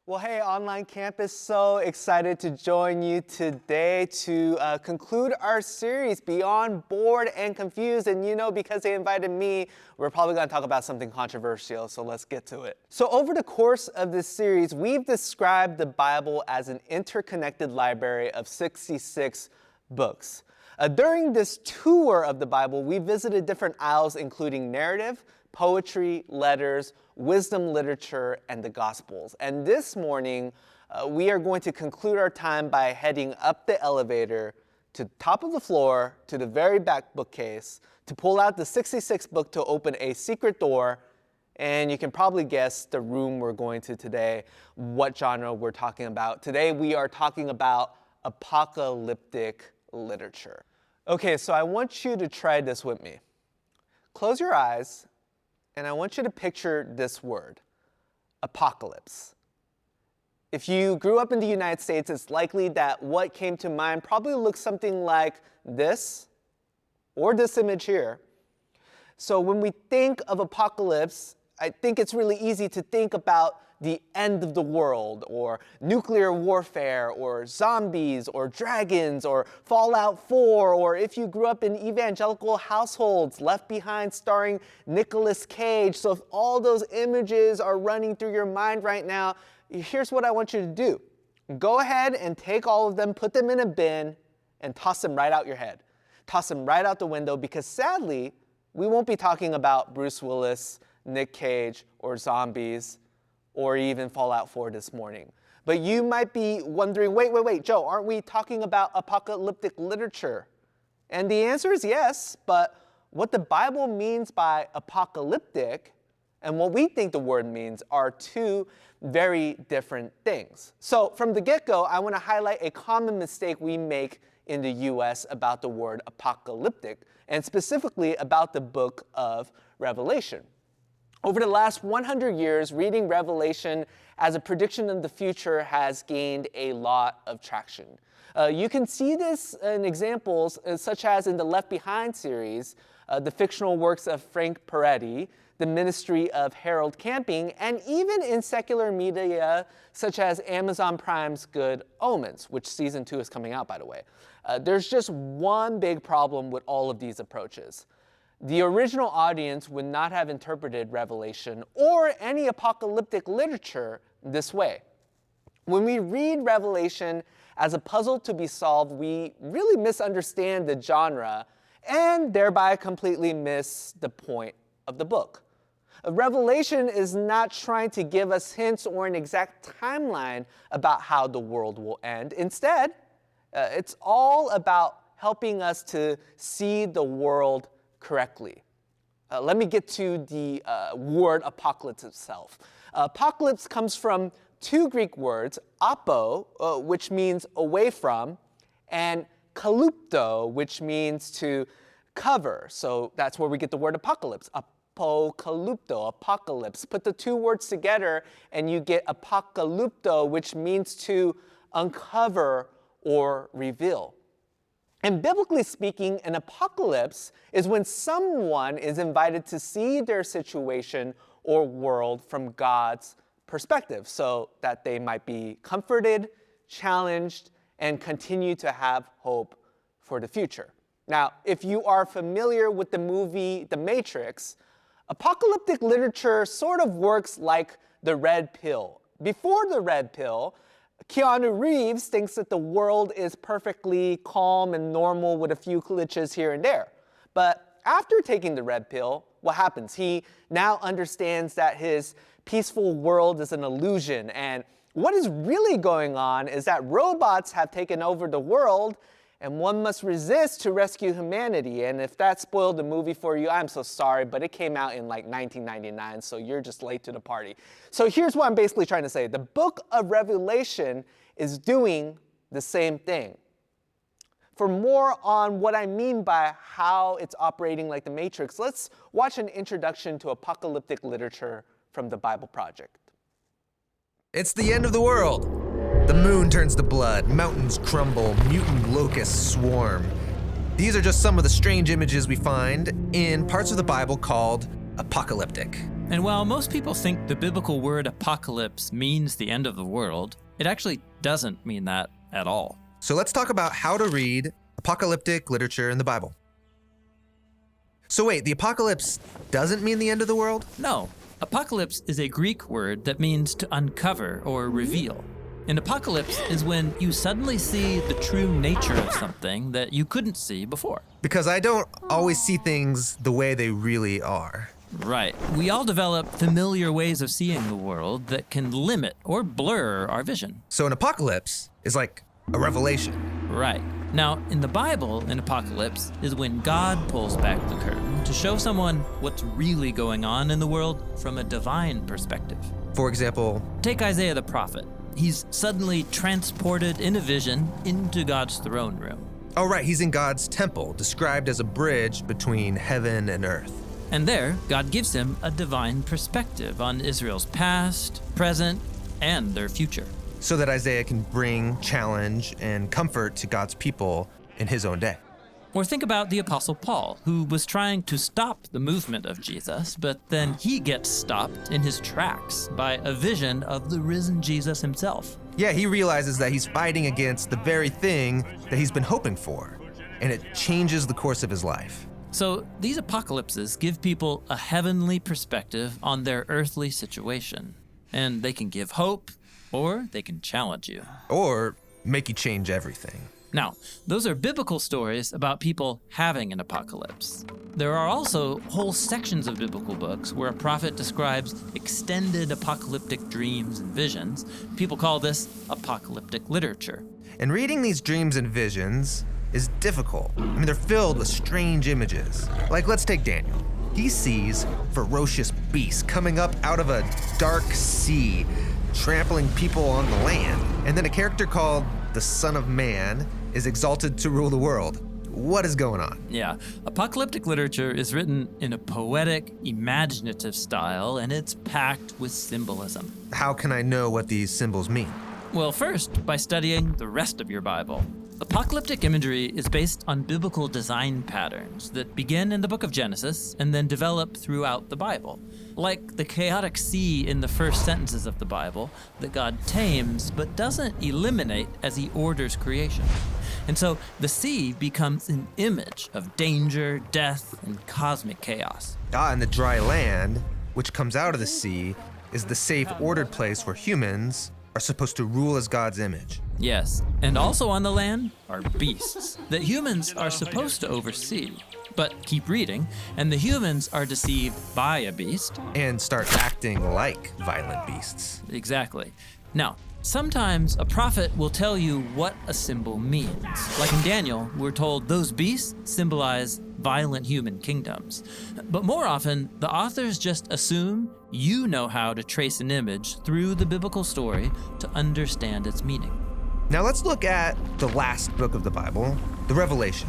Well, hey, online campus, so excited to join you today to conclude our series, Beyond Bored and Confused. And you know, because they invited me, we're probably going to talk about something controversial, so let's get to it. So over the course of this series, we've described the Bible as an interconnected library of 66 books. During this tour of the Bible, we visited different aisles, including narrative, poetry, letters, wisdom literature, and the Gospels. And this morning, we are going to conclude our time by heading up the elevator to the top of the floor, to the very back bookcase, to pull out the 66th book to open a secret door. And you can probably guess the room we're going to today, what genre we're talking about. Today, we are talking about apocalyptic literature. Okay, so I want you to try this with me. Close your eyes, and I want you to picture this word, apocalypse. If you grew up in the United States, it's likely that what came to mind probably looks something like this, or this image here. So when we think of apocalypse, I think it's really easy to think about the end of the world, or nuclear warfare, or zombies, or dragons, or Fallout 4, or if you grew up in evangelical households, Left Behind starring Nicolas Cage. So if all those images are running through your mind right now, here's what I want you to do. Go ahead and take all of them, put them in a bin, and toss them right out your head. Toss them right out the window, because sadly, we won't be talking about Bruce Willis, Nick Cage, or zombies, or even Fallout 4 this morning. But you might be wondering, wait, Joe, aren't we talking about apocalyptic literature? And the answer is yes, but what the Bible means by apocalyptic and what we think the word means are two very different things. So from the get-go, I want to highlight a common mistake we make in the US about the word apocalyptic, and specifically about the book of Revelation. Over the last 100 years, reading Revelation as a prediction of the future has gained a lot of traction. You can see this in examples such as in the Left Behind series, the fictional works of Frank Peretti, the ministry of Harold Camping, and even in secular media such as Amazon Prime's Good Omens, which season 2 is coming out, by the way. There's just one big problem with all of these approaches. The original audience would not have interpreted Revelation or any apocalyptic literature this way. When we read Revelation as a puzzle to be solved, we really misunderstand the genre and thereby completely miss the point of the book. Revelation is not trying to give us hints or an exact timeline about how the world will end. Instead, it's all about helping us to see the world correctly. Let me get to the word apocalypse itself. Apocalypse comes from two Greek words, apo, which means away from, and kalupto, which means to cover. So that's where we get the word apocalypse. Apokalupto, apocalypse. Put the two words together and you get apokalupto, which means to uncover or reveal. And biblically speaking, an apocalypse is when someone is invited to see their situation or world from God's perspective so that they might be comforted, challenged, and continue to have hope for the future. Now, if you are familiar with the movie The Matrix, apocalyptic literature sort of works like the red pill. Before the red pill, Keanu Reeves thinks that the world is perfectly calm and normal with a few glitches here and there. But after taking the red pill, what happens? He now understands that his peaceful world is an illusion, and what is really going on is that robots have taken over the world, and one must resist to rescue humanity. And if that spoiled the movie for you, I'm so sorry, but it came out in like 1999, so you're just late to the party. So here's what I'm basically trying to say. The book of Revelation is doing the same thing. For more on what I mean by how it's operating like the Matrix, let's watch an introduction to apocalyptic literature from the Bible Project. It's the end of the world. The moon turns to blood, mountains crumble, mutant locusts swarm. These are just some of the strange images we find in parts of the Bible called apocalyptic. And while most people think the biblical word apocalypse means the end of the world, it actually doesn't mean that at all. So let's talk about how to read apocalyptic literature in the Bible. So wait, the apocalypse doesn't mean the end of the world? No, apocalypse is a Greek word that means to uncover or reveal. An apocalypse is when you suddenly see the true nature of something that you couldn't see before. Because I don't always see things the way they really are. Right. We all develop familiar ways of seeing the world that can limit or blur our vision. So an apocalypse is like a revelation. Right. Now, in the Bible, an apocalypse is when God pulls back the curtain to show someone what's really going on in the world from a divine perspective. For example, take Isaiah the prophet. He's suddenly transported in a vision into God's throne room. Oh right, he's in God's temple, described as a bridge between heaven and earth. And there, God gives him a divine perspective on Israel's past, present, and their future. So that Isaiah can bring challenge and comfort to God's people in his own day. Or think about the Apostle Paul, who was trying to stop the movement of Jesus, but then he gets stopped in his tracks by a vision of the risen Jesus himself. Yeah, he realizes that he's fighting against the very thing that he's been hoping for, and it changes the course of his life. So these apocalypses give people a heavenly perspective on their earthly situation, and they can give hope, or they can challenge you. Or make you change everything. Now, those are biblical stories about people having an apocalypse. There are also whole sections of biblical books where a prophet describes extended apocalyptic dreams and visions. People call this apocalyptic literature. And reading these dreams and visions is difficult. I mean, they're filled with strange images. Like, let's take Daniel. He sees ferocious beasts coming up out of a dark sea, trampling people on the land. And then a character called the Son of Man is exalted to rule the world. What is going on? Yeah, apocalyptic literature is written in a poetic, imaginative style, and it's packed with symbolism. How can I know what these symbols mean? Well, first, by studying the rest of your Bible. Apocalyptic imagery is based on biblical design patterns that begin in the book of Genesis and then develop throughout the Bible. Like the chaotic sea in the first sentences of the Bible that God tames but doesn't eliminate as he orders creation. And so the sea becomes an image of danger, death, and cosmic chaos. And the dry land, which comes out of the sea, is the safe, ordered place where humans are supposed to rule as God's image. Yes, and also on the land are beasts that humans are supposed to oversee. But keep reading, and the humans are deceived by a beast. And start acting like violent beasts. Exactly. Now, sometimes a prophet will tell you what a symbol means. Like in Daniel, we're told those beasts symbolize violent human kingdoms. But more often, the authors just assume you know how to trace an image through the biblical story to understand its meaning. Now let's look at the last book of the Bible, the Revelation,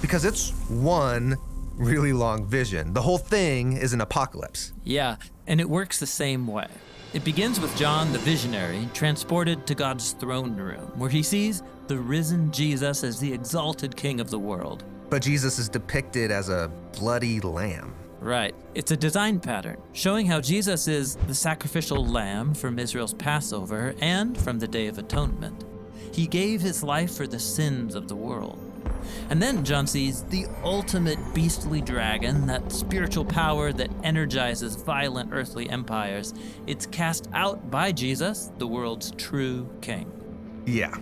because it's one really long vision. The whole thing is an apocalypse. Yeah, and it works the same way. It begins with John the visionary transported to God's throne room, where he sees the risen Jesus as the exalted king of the world. But Jesus is depicted as a bloody lamb. Right. It's a design pattern showing how Jesus is the sacrificial lamb from Israel's Passover and from the Day of Atonement. He gave his life for the sins of the world. And then John sees the ultimate beastly dragon, that spiritual power that energizes violent earthly empires. It's cast out by Jesus, the world's true king. Yeah.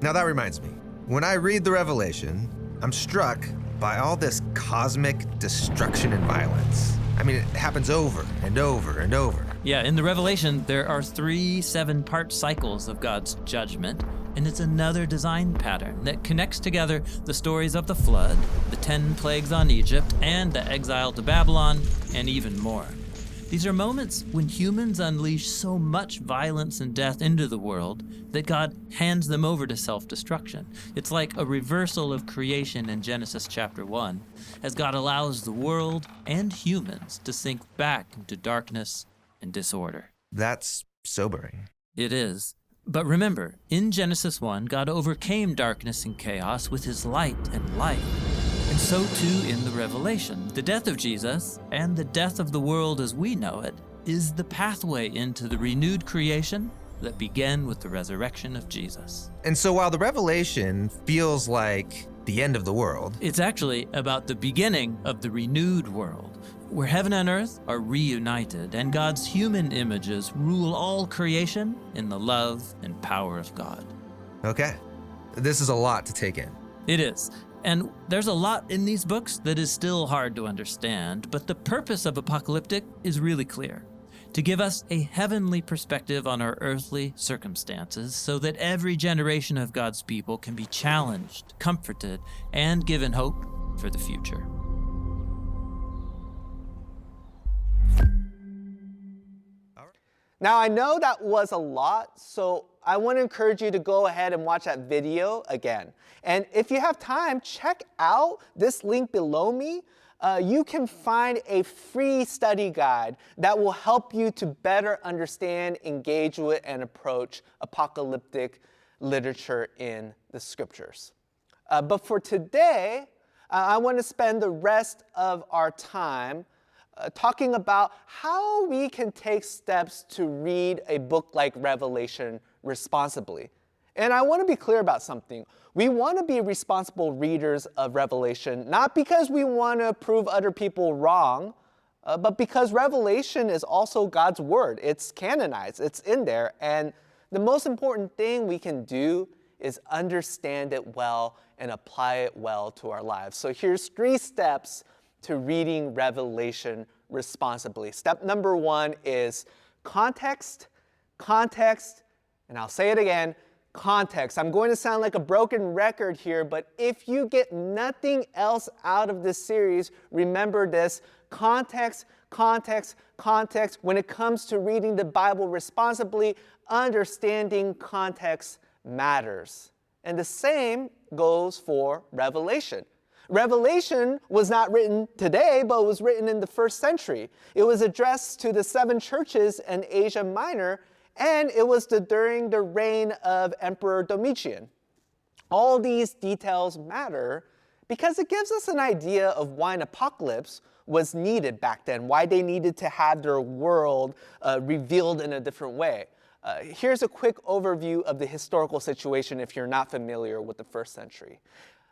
Now that reminds me, when I read the Revelation, I'm struck by all this cosmic destruction and violence. I mean, it happens over and over and over. Yeah, in the Revelation, there are 3 7-part cycles of God's judgment, and it's another design pattern that connects together the stories of the flood, the 10 plagues on Egypt, and the exile to Babylon, and even more. These are moments when humans unleash so much violence and death into the world that God hands them over to self-destruction. It's like a reversal of creation in Genesis chapter 1, as God allows the world and humans to sink back into darkness and disorder. That's sobering. It is. But remember, in Genesis 1, God overcame darkness and chaos with his light and light. And so too in the Revelation. The death of Jesus and the death of the world as we know it is the pathway into the renewed creation that began with the resurrection of Jesus. And so while the Revelation feels like the end of the world, It's actually about the beginning of the renewed world, where heaven and earth are reunited and God's human images rule all creation in the love and power of God. okay, this is a lot to take in. It is. And there's a lot in these books that is still hard to understand, but the purpose of Apocalyptic is really clear: to give us a heavenly perspective on our earthly circumstances so that every generation of God's people can be challenged, comforted, and given hope for the future. Now, I know that was a lot, so I want to encourage you to go ahead and watch that video again. And if you have time, check out this link below me. You can find a free study guide that will help you to better understand, engage with, and approach apocalyptic literature in the scriptures. But for today, I want to spend the rest of our time talking about how we can take steps to read a book like Revelation responsibly. And I want to be clear about something. We want to be responsible readers of Revelation, not because we want to prove other people wrong, but because Revelation is also God's word. It's canonized, it's in there, and the most important thing we can do is understand it well and apply it well to our lives. So here's 3 steps to reading Revelation responsibly. Step number 1 is context, context, and I'll say it again, context. I'm going to sound like a broken record here, but if you get nothing else out of this series, remember this: context, context, context. When it comes to reading the Bible responsibly, understanding context matters. And the same goes for Revelation. Revelation was not written today, but was written in the 1st century. It was addressed to the 7 churches in Asia Minor, and it was during the reign of Emperor Domitian. All these details matter because it gives us an idea of why an apocalypse was needed back then, why they needed to have their world revealed in a different way. Here's a quick overview of the historical situation if you're not familiar with the 1st century.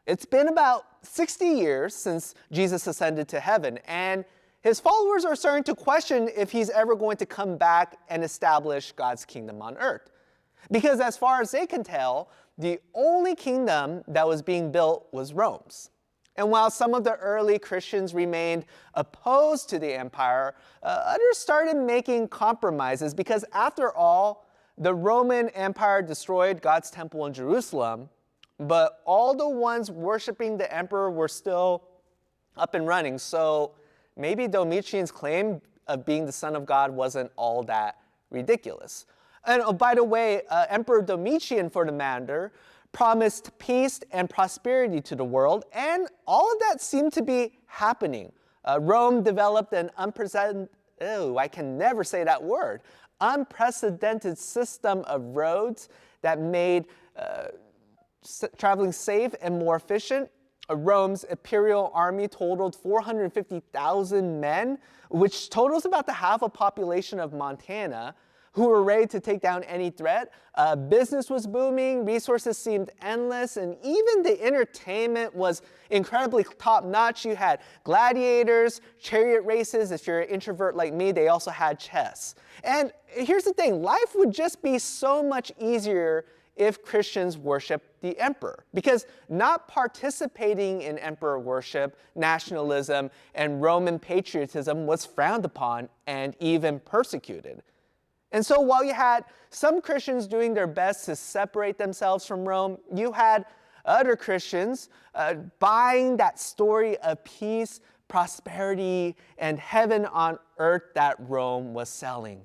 It's been about 60 years since Jesus ascended to heaven, and his followers are starting to question if he's ever going to come back and establish God's kingdom on earth. Because as far as they can tell, the only kingdom that was being built was Rome's. And while some of the early Christians remained opposed to the empire, others started making compromises because after all, the Roman Empire destroyed God's temple in Jerusalem, but all the ones worshiping the emperor were still up and running. So maybe Domitian's claim of being the son of God wasn't all that ridiculous. And oh, by the way, Emperor Domitian, for the matter, promised peace and prosperity to the world, and all of that seemed to be happening. Rome developed an unprecedented system of roads that made traveling safe and more efficient. Rome's imperial army totaled 450,000 men, which totals about the half a population of Montana, who were ready to take down any threat. Business was booming, resources seemed endless, and even the entertainment was incredibly top-notch. You had gladiators, chariot races. If you're an introvert like me, they also had chess. And here's the thing, life would just be so much easier if Christians worshiped the emperor, because not participating in emperor worship, nationalism, and Roman patriotism was frowned upon and even persecuted. And so while you had some Christians doing their best to separate themselves from Rome, you had other Christians buying that story of peace, prosperity, and heaven on earth that Rome was selling.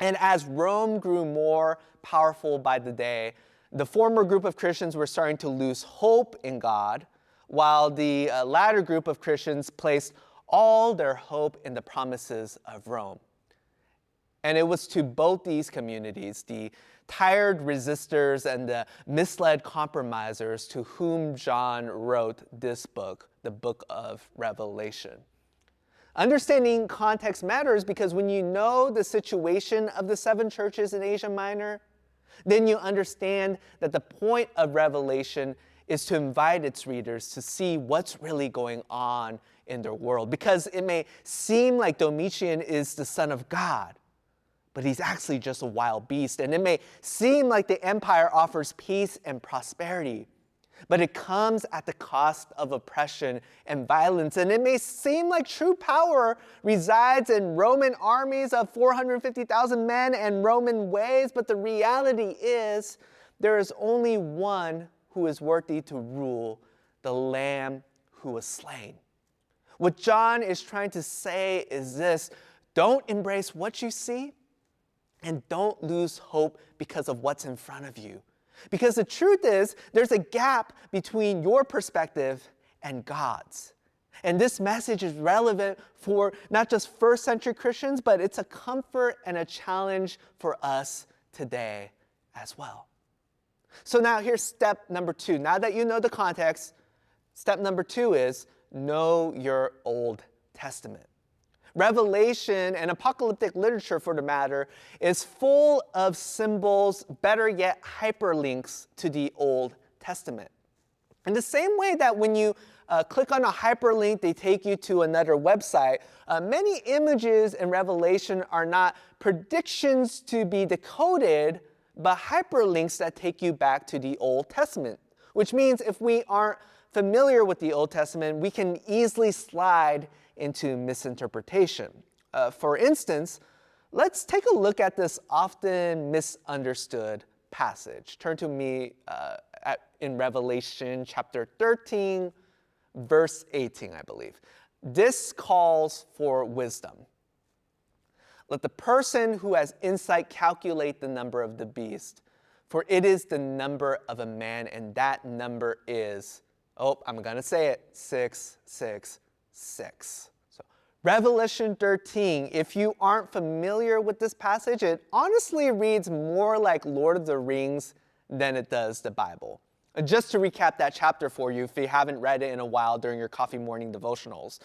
And as Rome grew more powerful by the day, the former group of Christians were starting to lose hope in God, while the latter group of Christians placed all their hope in the promises of Rome. And it was to both these communities, the tired resistors and the misled compromisers, to whom John wrote this book, the book of Revelation. Understanding context matters because when you know the situation of the 7 churches in Asia Minor, then you understand that the point of Revelation is to invite its readers to see what's really going on in their world. Because it may seem like Domitian is the son of God, but he's actually just a wild beast. And it may seem like the empire offers peace and prosperity, but it comes at the cost of oppression and violence. And it may seem like true power resides in Roman armies of 450,000 men and Roman ways, but the reality is there is only one who is worthy to rule, the Lamb who was slain. What John is trying to say is this: don't embrace what you see, and don't lose hope because of what's in front of you. Because the truth is, there's a gap between your perspective and God's. And this message is relevant for not just first century Christians, but it's a comfort and a challenge for us today as well. So now here's step number 2. Now that you know the context, step number 2 is know your Old Testament. Revelation and apocalyptic literature, for the matter, is full of symbols, better yet hyperlinks to the Old Testament. In the same way that when you click on a hyperlink, they take you to another website, many images in Revelation are not predictions to be decoded, but hyperlinks that take you back to the Old Testament. Which means if we aren't familiar with the Old Testament, we can easily slide into misinterpretation. For instance, let's take a look at this often misunderstood passage. Turn to me in Revelation chapter 13, verse 18, I believe. This calls for wisdom. Let the person who has insight calculate the number of the beast, for it is the number of a man, and that number is, I'm going to say it, 666. So Revelation 13, if you aren't familiar with this passage, it honestly reads more like Lord of the Rings than it does the Bible. Just to recap that chapter for you, if you haven't read it in a while during your coffee morning devotionals,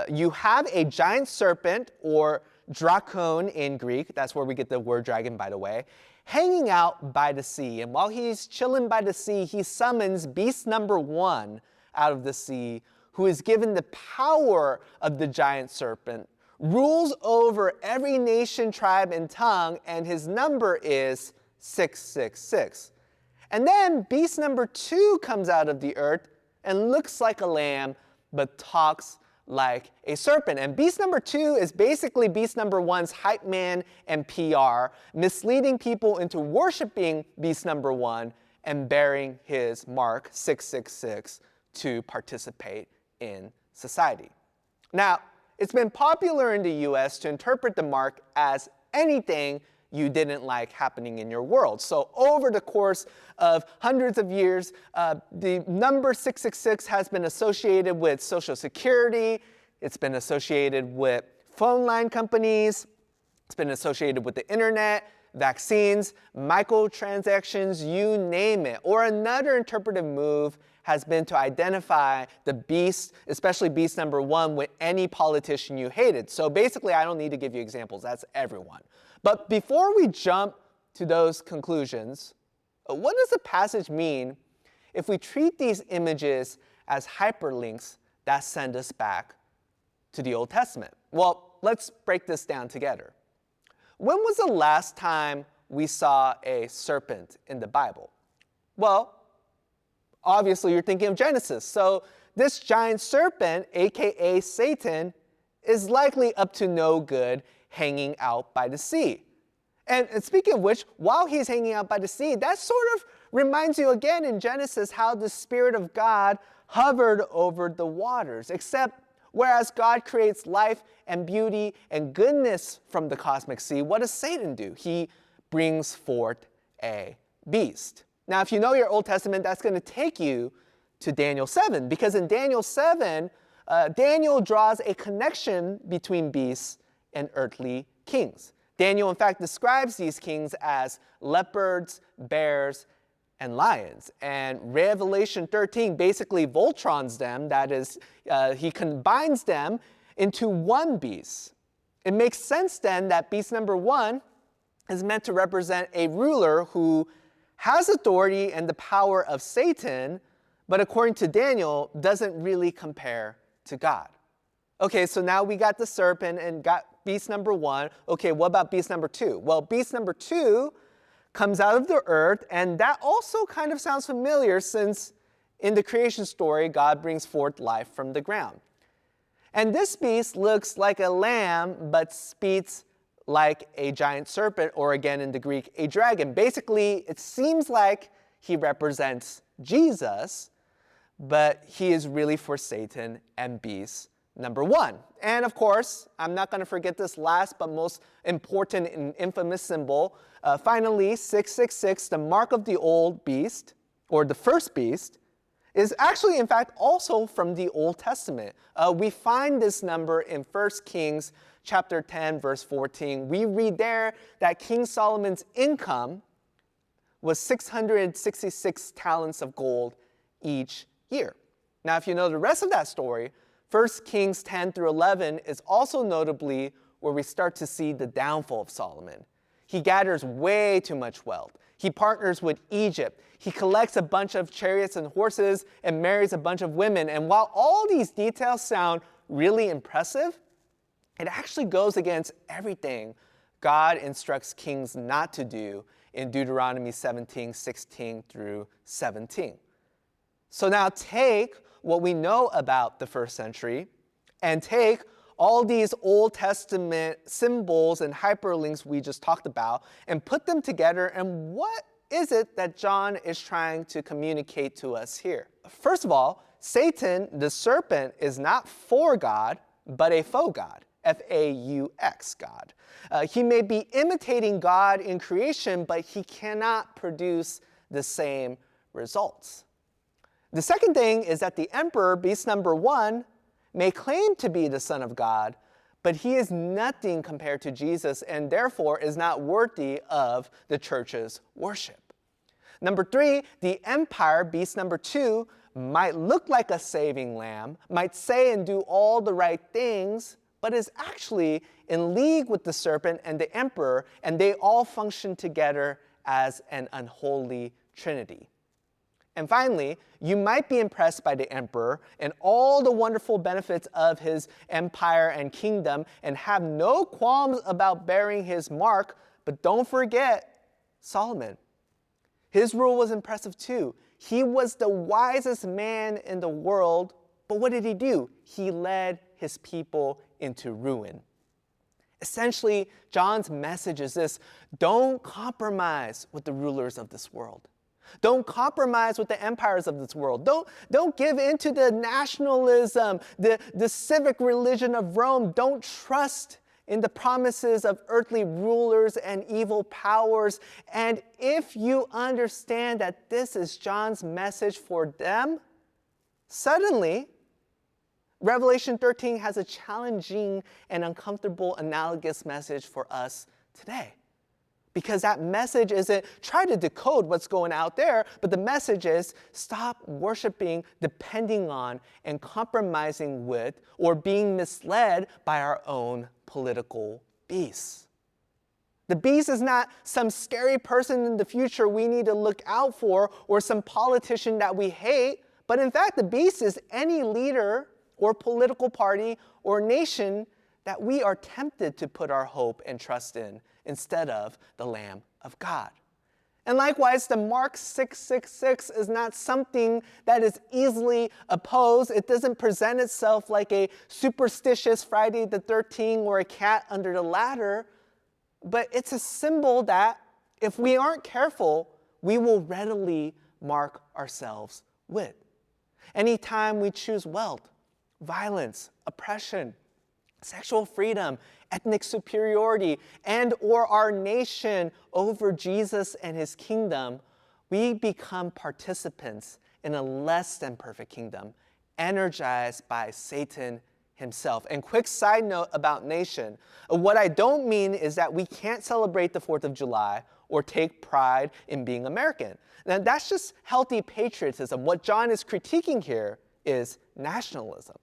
you have a giant serpent, or drakon in Greek, that's where we get the word dragon, by the way, hanging out by the sea. And while he's chilling by the sea, he summons beast number 1 out of the sea, who is given the power of the giant serpent, rules over every nation, tribe, and tongue, and his number is 666. And then beast number 2 comes out of the earth and looks like a lamb, but talks like a serpent. And beast number 2 is basically beast number 1's hype man and PR, misleading people into worshiping beast number 1 and bearing his mark, 666, to participate in society. Now, it's been popular in the US to interpret the mark as anything you didn't like happening in your world. So over the course of hundreds of years, the number 666 has been associated with Social Security, it's been associated with phone line companies, it's been associated with the internet, vaccines, microtransactions, you name it. Or another interpretive move has been to identify the beast, especially beast number 1, with any politician you hated. So basically, I don't need to give you examples, that's everyone. But before we jump to those conclusions, what does the passage mean if we treat these images as hyperlinks that send us back to the Old Testament? Well, let's break this down together. When was the last time we saw a serpent in the Bible? Well, obviously you're thinking of Genesis. So this giant serpent, aka Satan, is likely up to no good hanging out by the sea. And speaking of which, while he's hanging out by the sea, that sort of reminds you again in Genesis how the Spirit of God hovered over the waters. Except whereas God creates life and beauty and goodness from the cosmic sea, what does Satan do? He brings forth a beast. Now, if you know your Old Testament, that's going to take you to Daniel 7, because in Daniel 7, Daniel draws a connection between beasts and earthly kings. Daniel, in fact, describes these kings as leopards, bears, and lions. And Revelation 13 basically Voltrons them, that is, he combines them into one beast. It makes sense then that beast number 1 is meant to represent a ruler who has authority and the power of Satan, but according to Daniel, doesn't really compare to God. Okay, so now we got the serpent and got beast number 1. Okay, what about beast number 2? Well, beast number 2 comes out of the earth, and that also kind of sounds familiar since in the creation story, God brings forth life from the ground. And this beast looks like a lamb, but speaks like a giant serpent, or again in the Greek, a dragon. Basically, it seems like he represents Jesus, but he is really for Satan and beast number 1. And of course, I'm not going to forget this last but most important and infamous symbol. Finally, 666, the mark of the old beast, or the first beast, is actually, in fact, also from the Old Testament. We find this number in 1 Kings chapter 10, verse 14. We read there that King Solomon's income was 666 talents of gold each year. Now, if you know the rest of that story, 1 Kings 10 through 11 is also notably where we start to see the downfall of Solomon. He gathers way too much wealth. He partners with Egypt. He collects a bunch of chariots and horses and marries a bunch of women. And while all these details sound really impressive, it actually goes against everything God instructs kings not to do in Deuteronomy 17, 16 through 17. So now take what we know about the first century and take all these Old Testament symbols and hyperlinks we just talked about and put them together, and what is it that John is trying to communicate to us here? First of all, Satan, the serpent, is not for God, but a faux God. F-A-U-X, God. He may be imitating God in creation, but he cannot produce the same results. The second thing is that the emperor, beast number 1, may claim to be the Son of God, but he is nothing compared to Jesus and therefore is not worthy of the church's worship. Number 3, the empire, beast number 2, might look like a saving lamb, might say and do all the right things, but is actually in league with the serpent and the emperor, and they all function together as an unholy trinity. And finally, you might be impressed by the emperor and all the wonderful benefits of his empire and kingdom and have no qualms about bearing his mark, but don't forget Solomon. His rule was impressive too. He was the wisest man in the world, but what did he do? He led his people into ruin. Essentially, John's message is this: don't compromise with the rulers of this world. Don't compromise with the empires of this world. Don't give in to the nationalism, the civic religion of Rome. Don't trust in the promises of earthly rulers and evil powers. And if you understand that this is John's message for them, suddenly, Revelation 13 has a challenging and uncomfortable analogous message for us today. Because that message isn't try to decode what's going out there, but the message is stop worshiping, depending on, and compromising with, or being misled by our own political beasts. The beast is not some scary person in the future we need to look out for, or some politician that we hate, but in fact, the beast is any leader or political party or nation that we are tempted to put our hope and trust in instead of the Lamb of God. And likewise, the mark 666 is not something that is easily opposed. It doesn't present itself like a superstitious Friday the 13th or a cat under the ladder, but it's a symbol that, if we aren't careful, we will readily mark ourselves with. Anytime we choose wealth, violence, oppression, sexual freedom, ethnic superiority, and or our nation over Jesus and his kingdom, we become participants in a less than perfect kingdom, energized by Satan himself. And quick side note about nation. What I don't mean is that we can't celebrate the 4th of July or take pride in being American. Now, that's just healthy patriotism. What John is critiquing here is nationalism.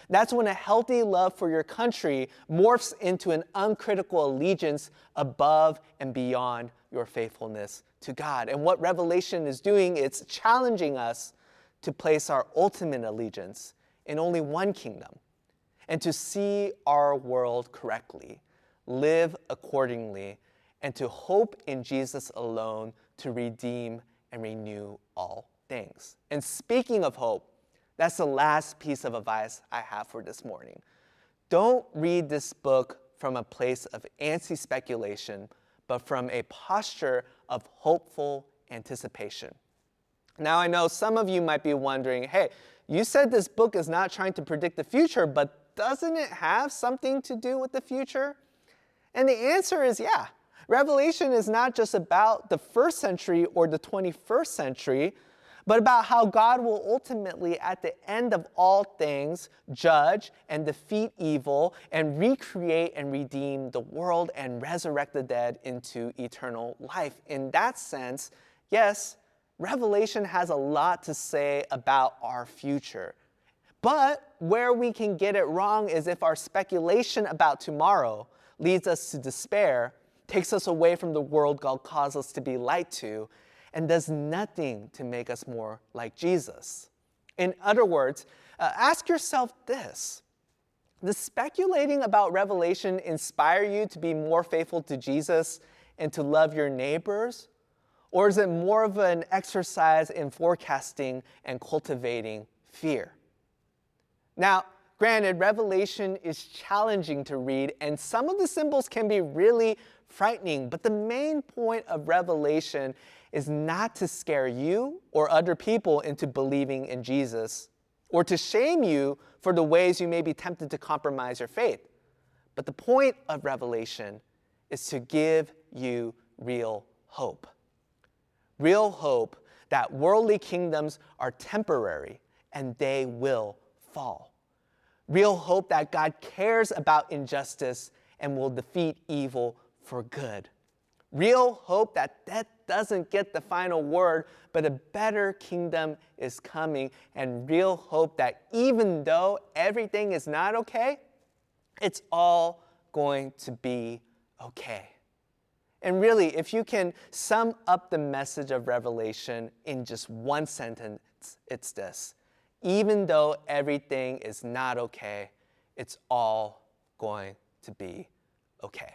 That's when a healthy love for your country morphs into an uncritical allegiance above and beyond your faithfulness to God. And what Revelation is doing, it's challenging us to place our ultimate allegiance in only one kingdom and to see our world correctly, live accordingly, and to hope in Jesus alone to redeem and renew all things. And speaking of hope, that's the last piece of advice I have for this morning. Don't read this book from a place of anti-speculation, but from a posture of hopeful anticipation. Now, I know some of you might be wondering, hey, you said this book is not trying to predict the future, but doesn't it have something to do with the future? And the answer is yeah. Revelation is not just about the 1st century or the 21st century, but about how God will ultimately, at the end of all things, judge and defeat evil and recreate and redeem the world and resurrect the dead into eternal life. In that sense, yes, Revelation has a lot to say about our future. But where we can get it wrong is if our speculation about tomorrow leads us to despair, takes us away from the world God calls us to be light to, and does nothing to make us more like Jesus. In other words, ask yourself this. Does speculating about Revelation inspire you to be more faithful to Jesus and to love your neighbors? Or is it more of an exercise in forecasting and cultivating fear? Now, granted, Revelation is challenging to read, and some of the symbols can be really frightening, but the main point of Revelation is not to scare you or other people into believing in Jesus, or to shame you for the ways you may be tempted to compromise your faith. But the point of Revelation is to give you real hope. Real hope that worldly kingdoms are temporary and they will fall. Real hope that God cares about injustice and will defeat evil for good. Real hope that death doesn't get the final word, but a better kingdom is coming. And real hope that even though everything is not okay, it's all going to be okay. And really, if you can sum up the message of Revelation in just one sentence, it's this. Even though everything is not okay, it's all going to be okay.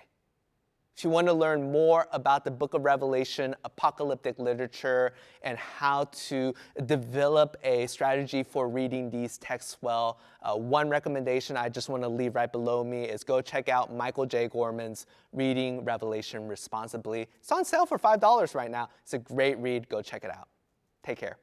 If you want to learn more about the book of Revelation, apocalyptic literature, and how to develop a strategy for reading these texts well, one recommendation I just want to leave right below me is go check out Michael J. Gorman's Reading Revelation Responsibly. It's on sale for $5 right now. It's a great read. Go check it out. Take care.